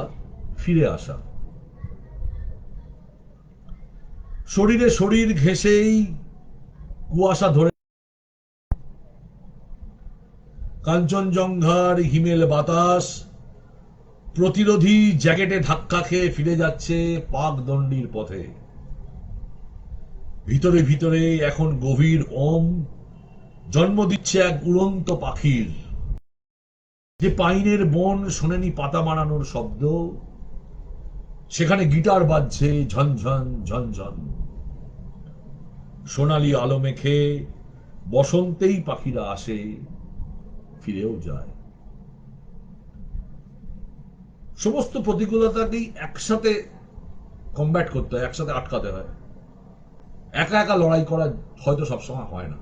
ফিরে আসা। শরীরে শরীর ঘেঁষেই কুয়াশা ধরে, কাঞ্চনজঙ্ঘার হিমেল বাতাস প্রতিরোধী জ্যাকেটে ধাক্কা খেয়ে ফিরে যাচ্ছে পাকদণ্ডির পথে। ভিতরে ভিতরে এখন গভীর ওম জন্ম দিচ্ছে এক উড়ন্ত পাখির, যে পাইনের বন শোনেনি পাতা মারানোর শব্দ, সেখানে গিটার বাজছে ঝনঝন ঝনঝন। সোনালি আলো মেখে বসন্তেই পাখিরা আসে, ফিরেও যায়। সমস্ত প্রতিকূলতাকেই একসাথে কমব্যাট করতে হয়, একসাথে আটকাতে হয়। একা একা লড়াই করা হয়তো সবসময় হয় না।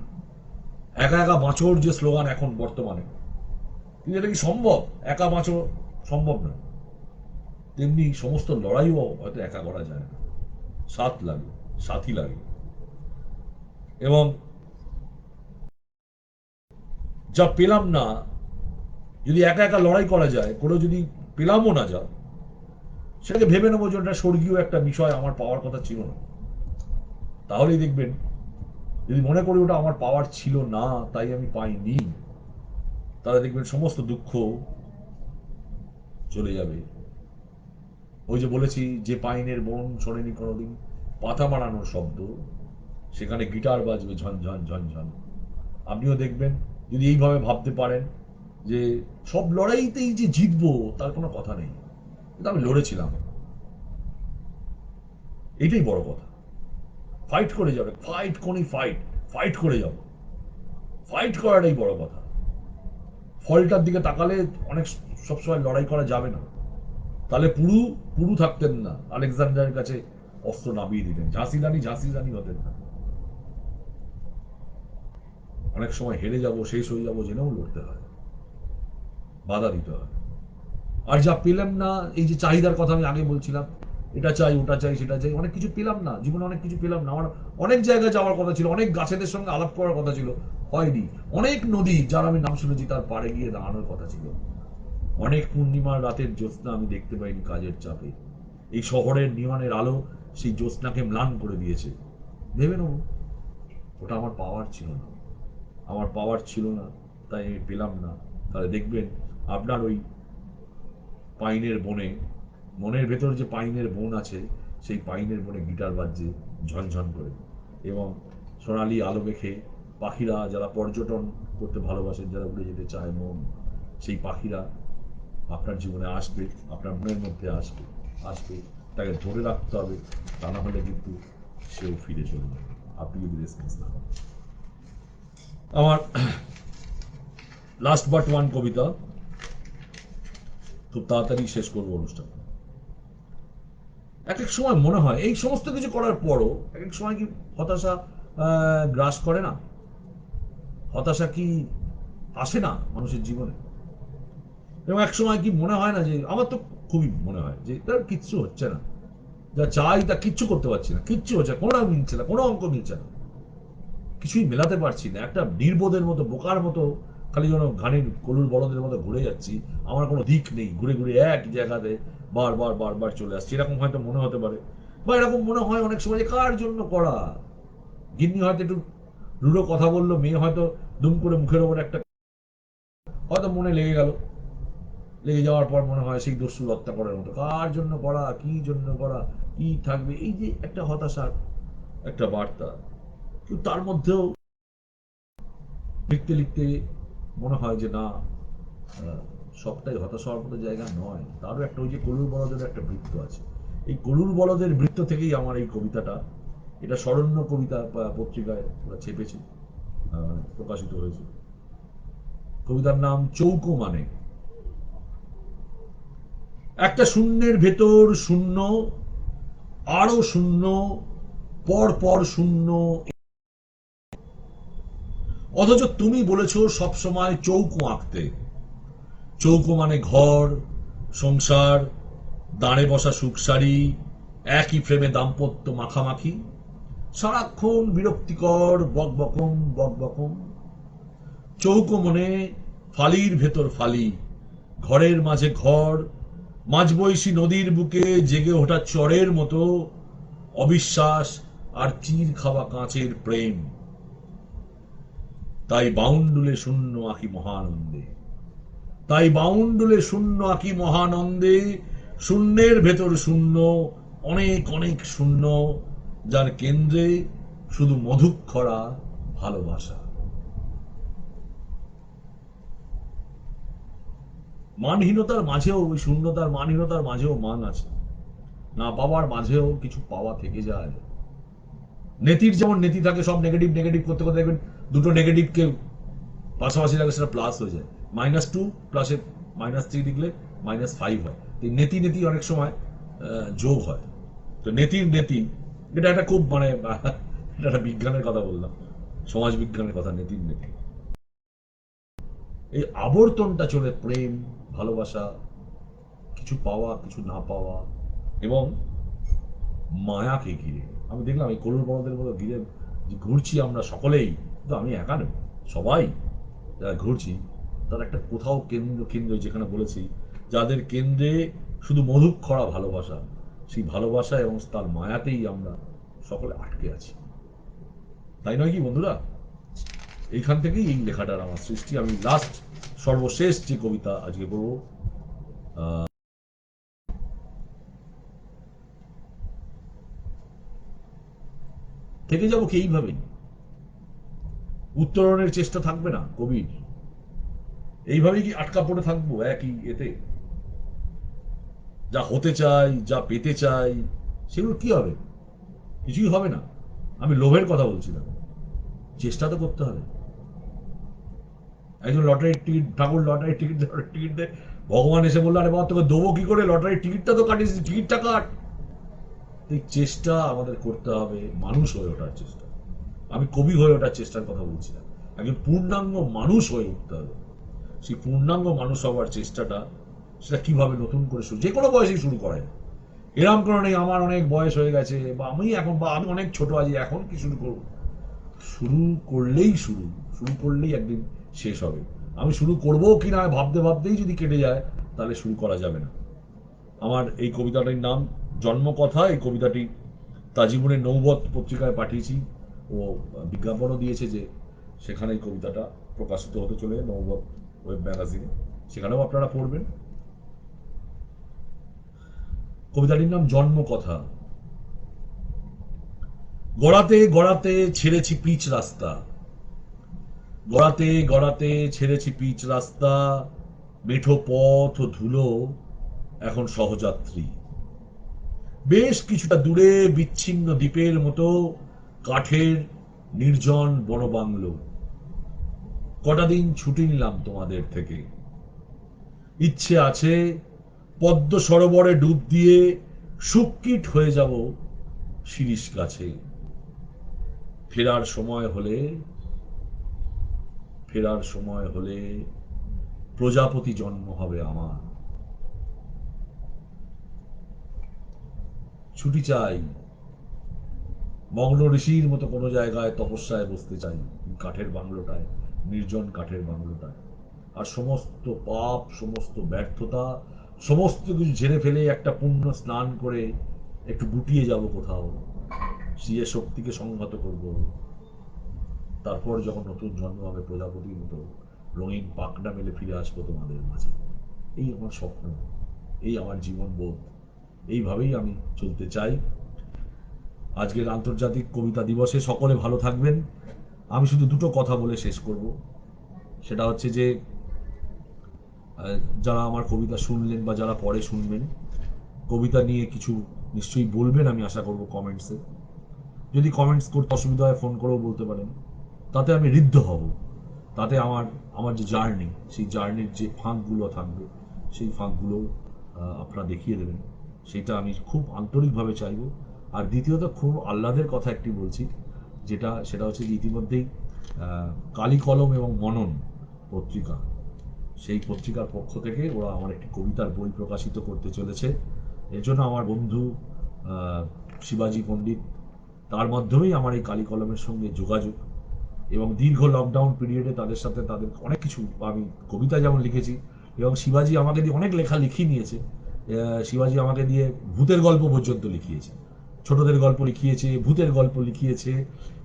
একা একা বাঁচোর যে স্লোগান এখন বর্তমানে, কিন্তু এটা কি সম্ভব? একা বাঁচো সম্ভব না। তেমনি সমস্ত লড়াইও হয়তো একা করা যায় না, সাথ লাগে, সাথী লাগে। এবং যা পেলাম না, যদি একা একা লড়াই করা যায়, করে যদি পেলামও না যা, সেটাকে ভেবে নেবো যে ওটা স্বর্গীয় একটা বিষয়, আমার পাওয়ার কথা ছিল না। তাহলেই দেখবেন যদি মনে করি ওটা আমার পাওয়ার ছিল না, তাই আমি পাইনি, তাহলে দেখবেন সমস্ত দুঃখ চলে যাবে। ওই যে বলেছি, যে পাইনের বন শোনেনি কোনোদিন পাতা মারানোর শব্দ, সেখানে গিটার বাজবে ঝনঝন ঝনঝন। আপনিও দেখবেন, যদি এইভাবে ভাবতে পারেন যে সব লড়াইতেই যে জিতবো তার কোনো কথা নেই, কিন্তু আমি লড়েছিলাম, এইটাই বড় কথা। ফাইট করে যাবে, ফাইট কোনি ফাইট, ফাইট করে যাবো, ফাইট করাটাই বড় কথা। ফলটার দিকে তাকালে অনেক সবসময় লড়াই করা যাবে না। তাহলে পুরু পুরু থাকতেন না, আলেকজান্ডারের কাছে অস্ত্র নামিয়ে দিতেন, ঝাঁসি রানী হতেন না। অনেক সময় হেরে যাব, শেষ হয়ে যাব জেনেও লড়তে হয়, বাধা দিতে হয়। আর যা পেলাম না, এই যে চাহিদার কথা আমি আগে বলছিলাম, এটা চাই ওটা চাই সেটা চাই, অনেক কিছু পেলাম না জীবনে, অনেক কিছু পেলাম না। আমার অনেক জায়গায় যাওয়ার কথা ছিল, অনেক গাছেদের সঙ্গে আলাপ করার কথা ছিল, হয়নি। অনেক নদী যার আমি নাম শুনেছি তার পাড়ে গিয়ে দাঁড়ানোর কথা ছিল, অনেক পূর্ণিমার রাতের জ্যোৎস্না আমি দেখতে পাইনি কাজের চাপে। এই শহরের নিয়নের আলো সেই জ্যোৎস্নাকে ম্লান করে দিয়েছে। ভেবে নেব ওটা আমার পাওয়ার ছিল না, আমার পাওয়ার ছিল না, তাই আমি পেলাম না। তাহলে দেখবেন আপনার ওই পাইনের বনে, মনের ভেতর যে পাইনের বন আছে, সেই পাইনের বনে গিটার বাজছে ঝনঝন করে, এবং সোনালি আলো মেখে পাখিরা, যারা পর্যটন করতে ভালোবাসেন, যারা উড়ে যেতে চায় মন, সেই পাখিরা আপনার জীবনে আসবে, আপনার মনের মধ্যে আসবে, আসবে, তাকে ধরে রাখতে হবে, তা না হলে কিন্তু সেও ফিরে চলে যাবে, আপনি যদি রেসপন্স না করেন। আমার লাস্ট বাট ওয়ান কবিতা, খুব তাড়াতাড়ি শেষ করবো অনুষ্ঠান। এক এক সময় মনে হয় এই সমস্ত কিছু করার পরও এক এক সময় কি হতাশা গ্রাস করে না? হতাশা কি আসে না মানুষের জীবনে? এবং এক সময় কি মনে হয় না যে, আমার তো খুবই মনে হয় যে তার কিচ্ছু হচ্ছে না, যা চাই তা কিচ্ছু করতে পারছি না, কিচ্ছু হচ্ছে, কোনো মিলছে না, কোনো অঙ্ক মিলছে না, কিছুই মেলাতে পারছি না, একটা নির্বোধের মতো, বোকার মতো, খালি যেন ঘানির কলুর বলদের মতো ঘুরে যাচ্ছি, আমার কোনো দিক নেই, ঘুরে ঘুরে এক জায়গাতে বারবার বারবার চলে আসছি, এরকম হয়তো মনে হতে পারে। বা এরকম মনে হয় অনেক সময় যে কার জন্য করা। গিন্নি হয়তো একটু রুড়ো কথা বললো, মেয়ে হয়তো দুম করে মুখের ওপর একটা হয়তো মনে লেগে গেল, লেগে যাওয়ার পর মনে হয় সেই দস্যু হত্যা করার মতো, কার জন্য করা, কি জন্য করা, কি থাকবে, এই যে একটা হতাশার একটা বার্তা। কিন্তু তার মধ্যেও লিখতে লিখতে মনে হয় যে না, সবটাই হতাশা হওয়ার মতো জায়গা নয়, তারও একটা ওই যে কলুর বলদের একটা বৃত্ত আছে, এই কলুর বলদের বৃত্ত থেকেই আমার এই কবিতাটা, এটা শরণ্য কবিতা পত্রিকায় ওরা ছেপেছে, প্রকাশিত হয়েছে। কবিতার নাম চৌকো মানে। একটা শূন্যের ভেতর শূন্য, আরো শূন্য, পর পর শূন্য, অথচ তুমি বলেছো সবসময় চৌকো আঁকতে। চৌকো মানে ঘর, সংসার, দাঁড়ে বসা সুখসারি, একই ফ্রেমে দাম্পত্য মাখামাখি, সারাক্ষণ বিরক্তিকর বকবকম বকবকম। চৌকো মনে, ফালির ভেতর ফালি, ঘরের মাঝে ঘর, মাঝবয়সী নদীর বুকে জেগে ওঠা চরের মতো অবিশ্বাস আর চির খাওয়া কাঁচের প্রেম। তাই বাউন্ডুলে শূন্য আঁকি মহানন্দে, তাই বাউন্ডুলে শূন্য আঁকি মহানন্দে, শূন্যের ভেতর শূন্য, অনেক অনেক শূন্য, যার কেন্দ্রে শুধু মধুক্ষরা ভালোবাসা। মানহীনতার মাঝেও, ওই শূন্যতার মানহীনতার মাঝেও মান আছে, না পাওয়ার মাঝেও কিছু পাওয়া থেকে যায়। নেতির যেমন নেতি থাকে, সব নেগেটিভ নেগেটিভ করতে করতে দেখবেন দুটো নেগেটিভকে পাশাপাশি রাখলে সেটা প্লাস হয়ে যায়, -2 প্লাসে -3 লিখলে -5 হয়। নেতি নেতি অনেক সময় যোগ হয়। তো নেতির নেতি, এটা একটা খুব মানে এটা একটা বিজ্ঞানের কথা বললাম, সমাজ বিজ্ঞানের কথা, নেতির নেতি। এই আবর্তনটা চলে প্রেম, ভালোবাসা, কিছু পাওয়া কিছু না পাওয়া, এবং মায়াকে ঘিরে। আমি দেখলাম এই কলুর বড়দের মতো ঘিরে ঘুরছি আমরা সকলেই, কিন্তু আমি একা নেব, সবাই যারা ঘুরছি, তার একটা কোথাও কেন্দ্র কেন্দ্র যেখানে বলেছি, যাদের কেন্দ্রে শুধু মধুক্ষরা ভালোবাসা, সেই ভালোবাসা এবং তার মায়াতেই আমরা সকলে আটকে আছি। তাই নয় কি বন্ধুরা? এইখান থেকেই এই লেখাটার আমার সৃষ্টি। আমি লাস্ট সর্বশেষ যে কবিতা আজকে বলবো, থেকে যাবো কি এইভাবেই, উত্তরণের চেষ্টা থাকবে না কবির, এইভাবেই কি আটকা পড়ে থাকবো একই এতে? যা হতে চাই, যা পেতে চাই, সেগুলো কি হবে? কিছুই হবে না। আমি লোভের কথা বলছি না, চেষ্টা তো করতে হবে। একজন লটারির টিকিট, ঠাকুর লটারির টিকিট দেয়, ভগবান এসে বললো আরে বাবা তোকে দেবো কি করে, লটারির টিকিটটা তো কাটিস, টিকিটটা কাট। এই চেষ্টা আমাদের করতে হবে, মানুষ হয়ে ওঠার চেষ্টা। আমি কবি হয়ে ওঠার চেষ্টার কথা বলছি না, একজন পূর্ণাঙ্গ মানুষ হয়ে উঠতে হবে। সেই পূর্ণাঙ্গ মানুষ হওয়ার চেষ্টাটা, সেটা কিভাবে নতুন করে শুরু, যে কোনো বয়সেই শুরু করা যায়। এরম করে নেই আমার অনেক বয়স হয়ে গেছে, বা আমি এখন, বা আমি অনেক ছোট আছি, এখন কি শুরু করবো? শুরু করলেই শুরু করলেই একদিন শেষ হবে। আমি শুরু করবো কিনা ভাবতে ভাবতেই যদি কেটে যায়, তাহলে শুরু করা যাবে না। আমার এই কবিতাটির নাম জন্মকথা। এই কবিতাটি তাজীবনের নৌবত পত্রিকায় পাঠিয়েছি, ও বিজ্ঞাপনও দিয়েছে যে সেখানে এই কবিতাটা প্রকাশিত হতে চলে, নৌবত ওয়েব ম্যাগাজিনে, সেখানেও আপনারা পড়বেন। কবিতাটির নাম জন্মকথা। গড়াতে গড়াতে ছেড়েছি পিচ রাস্তা, গড়াতে গড়াতে ছেড়েছি পিচ রাস্তা, মেঠো পথ ও ধুলো এখন সহযাত্রী। বেশ কিছুটা দূরে বিচ্ছিন্ন দ্বীপের মতো কাঠের নির্জন বনবাংলো। কটা দিন ছুটি নিলাম তোমাদের থেকে, ইচ্ছে আছে পদ্ম সরোবরে ডুব দিয়ে সুক্কিট হয়ে যাব শিরিষ গাছে। ফেরার সময় হলে, ফেরার সময় হলে প্রজাপতি জন্ম হবে আমার। ছুটি চাই, মগ্ন ঋষির মতো কোনো জায়গায় তপস্যায় বসতে চাই, কাঠের বাংলোটায়, নির্জন কাঠের বাংলোটায়। আর সমস্ত পাপ, সমস্ত ব্যর্থতা, সমস্ত কিছু ঝেড়ে ফেলে একটা পুণ্য স্নান করে একটু গুটিয়ে যাব কোথাও, সিয়ে শক্তিকে সংহত করব। তারপর যখন নতুন জন্ম হবে প্রজাপতির মতো রঙিন পাখনা মেলে ফিরে আসবো তোমাদের মাঝে। এই আমার স্বপ্ন, এই আমার জীবন বোধ, এইভাবেই আমি চলতে চাই। আজকের আন্তর্জাতিক কবিতা দিবসে সকলে ভালো থাকবেন। আমি শুধু দুটো কথা বলে শেষ করব, সেটা হচ্ছে যে যারা আমার কবিতা শুনলেন বা যারা পরে শুনবেন, কবিতা নিয়ে কিছু নিশ্চয়ই বলবেন, আমি আশা করব কমেন্টসে। যদি কমেন্টস করতে অসুবিধা হয় ফোন করেও বলতে পারেন, তাতে আমি ঋদ্ধ হব। তাতে আমার আমার যে জার্নি, সেই জার্নির যে ফাঁকগুলো থাকবে, সেই ফাঁকগুলো আপনারা দেখিয়ে দেবেন, সেটা আমি খুব আন্তরিকভাবে চাইব। আর দ্বিতীয়ত খুব আহ্লাদের কথা একটি বলছি, সেটা হচ্ছে যে ইতিমধ্যেই কালি কলম এবং মনন পত্রিকা, সেই পত্রিকার পক্ষ থেকে ওরা আমার একটি কবিতার বই প্রকাশিত করতে চলেছে। এর জন্য আমার বন্ধু শিবাজি পণ্ডিত, তার মাধ্যমেই আমার এই কালি কলমের সঙ্গে যোগাযোগ। এবং দীর্ঘ লকডাউন পিরিয়ডে তাদের সাথে তাদের অনেক কিছু, আমি কবিতা যেমন লিখেছি, এবং শিবাজি আমাকে দিয়ে অনেক লেখা লিখিয়ে নিয়েছে। শিবাজি আমাকে দিয়ে ভূতের গল্প পর্যন্ত লিখিয়েছে, ছোটদের গল্প লিখিয়েছে, ভূতের গল্প লিখিয়েছে,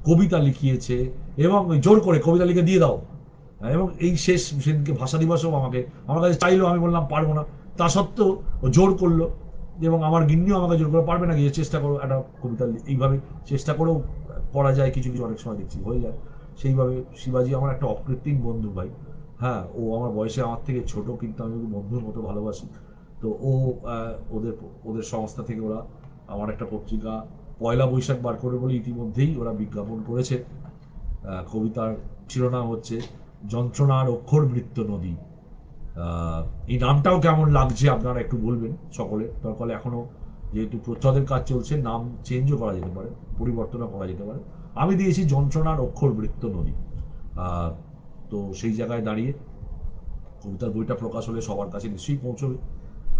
কবিতা লিখিয়েছে, এবং জোর করে কবিতা লিখে দিয়ে দাও। এবং এই শেষ সেদিনকে ভাষা দিবসেও আমাকে, আমার কাছে চাইলো, আমি বললাম পারবো না, তা সত্ত্বেও ও জোর করলো। এবং আমার গিন্নিও আমাকে জোর করে, পারবে না গিয়ে চেষ্টা করো একটা কবিতা, এইভাবে চেষ্টা করেও করা যায়, কিছু কিছু অনেক সময় দেখছি হয়ে যায়। সেইভাবে শিবাজি আমার একটা অকৃত্রিম বন্ধু ভাই। হ্যাঁ, ও আমার বয়সে আমার থেকে ছোট, কিন্তু আমি ওকে বন্ধুর মতো ভালোবাসি। তো ও ওদের ওদের সংস্থা থেকে ওরা আমার একটা পত্রিকা পয়লা বৈশাখ বার করে বলে ইতিমধ্যেই ওরা বিজ্ঞাপন করেছে। কবিতার শিরোনাম হচ্ছে যন্ত্রণার অক্ষরবৃত্ত নদী। এই নামটাও কেমন লাগছে আপনারা একটু বলবেন সকলে, দরকার এখনো যেহেতু প্রচ্ছদের কাজ চলছে, নাম চেঞ্জও করা যেতে পারে, পরিবর্তনও করা যেতে পারে। আমি দিয়েছি যন্ত্রণার অক্ষরবৃত্ত নদী। তো সেই জায়গায় দাঁড়িয়ে কবিতার বইটা প্রকাশ হলে সবার কাছে নিশ্চয়ই পৌঁছবে।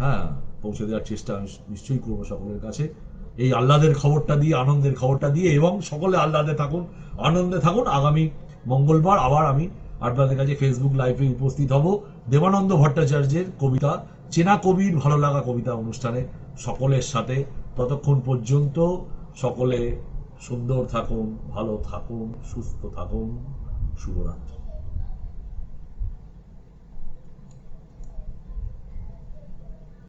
হ্যাঁ, পৌঁছে দেওয়ার চেষ্টা আমি নিশ্চয়ই করবো সকলের কাছে, এই আহ্লাদের খবরটা দিয়ে, আনন্দের খবরটা দিয়ে। এবং সকলে আহ্লাদে থাকুন, আনন্দে থাকুন। আগামী মঙ্গলবার আবার আমি আপনাদের কাছে ফেসবুক লাইভে উপস্থিত হব দেবানন্দ ভট্টাচার্যের কবিতা চেনা কবির ভালো লাগা কবিতা অনুষ্ঠানে সকলের সাথে। ততক্ষণ পর্যন্ত সকলে সুন্দর থাকুন, ভালো থাকুন, সুস্থ থাকুন। শুভরাত্রি।